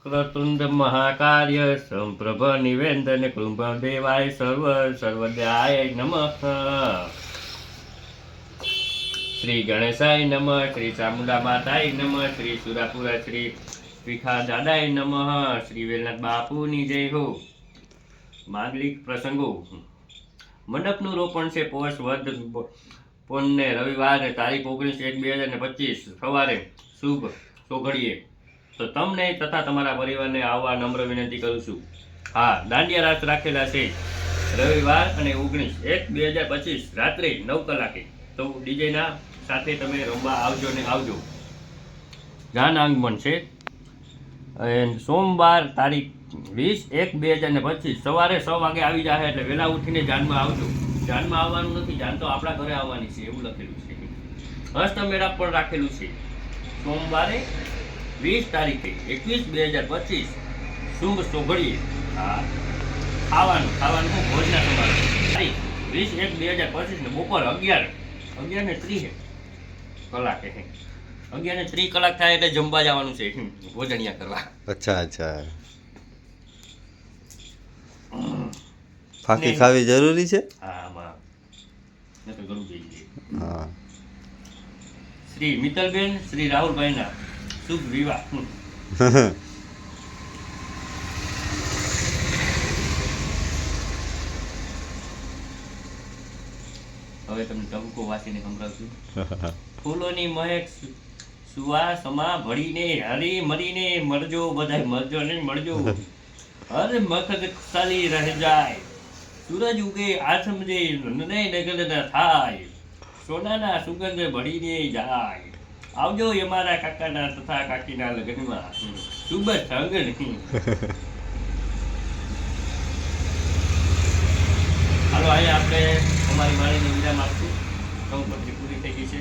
વક્રતુંડ મહાકાર્ય સંપ્રભ નિવેદન કૃંભ દેવાય સર્વદ્યાય નમઃ. શ્રી ગણેશાય નમઃ, શ્રી ચામુંડા માતાય નમઃ, શ્રી સુરાપુરા શ્રી વિખા દાદાય નમઃ. શ્રી વેલનાથ બાપુની જય હો. માંગલિક પ્રસંગો. મંડપનું રોપણ છે પોષ વદ પૂનને રવિવારે તારીખ 19/1/2025 સવારે શુભ સોઘડીએ. તો તમને તથા તમારા પરિવારને આવવા નમ્ર વિનંતી કરું છું. હા, દાંડિયા રાસ રાખેલા છે રવિવાર અને 19/1/2025 રાત્રે 9 કલાકે. તો ડીજેના સાથે તમે રમવા આવજો ને આવજો. જાન આગમન છે સોમવાર તારીખ 20/1/2025 સવારે 6 વાગે આવી જાય એટલે વહેલા ઉઠીને જાનમાં આવજો. જાનમાં આવવાનું નથી, જાન તો આપણા ઘરે આવવાની છે એવું લખેલું છે. હસ્તમેળાપ પણ રાખેલું છે સોમવારે 20 તારીખે 21/2025 શુભ સોઘડીએ. હા, ખાવાનું ભોજના સમારોહ તારીખ 20/1/2025 ને બપોર 11:30 કલાકે 11:30 કલાક થાય એટલે જમવા જવાનું છે, ભોજનિયા કરવા. અચ્છા ફાંકી ખાવી જરૂરી છે? હા, આમાં ને તો ઘણું જોઈએ. હા. શ્રી મિત્તલબેન શ્રી રાહુલભાઈના શુભ વિવાહ. હવે તમને ટબકો વાંચીને સંભળાવશું. ફૂલોની મહેક સુવાસમાં ભળીને હરી મરીને મરજો, બધાય મરજો ને મળજો. હર મખદ સાલી રહે જાય, સૂરજ ઉગે આસમજે નને નગલ ન થાય, સોનાના સુગંધ ભળીને જાય. આવજો અમારા કાકાના તથા કાકીના લગ્નમાં, શુભ સંગ નહીં. હાલો, અહીંયા આપણે અમારી વાણીને વિરામ આપશું. સૌ પત્રી પૂરી થઈ ગઈ છે.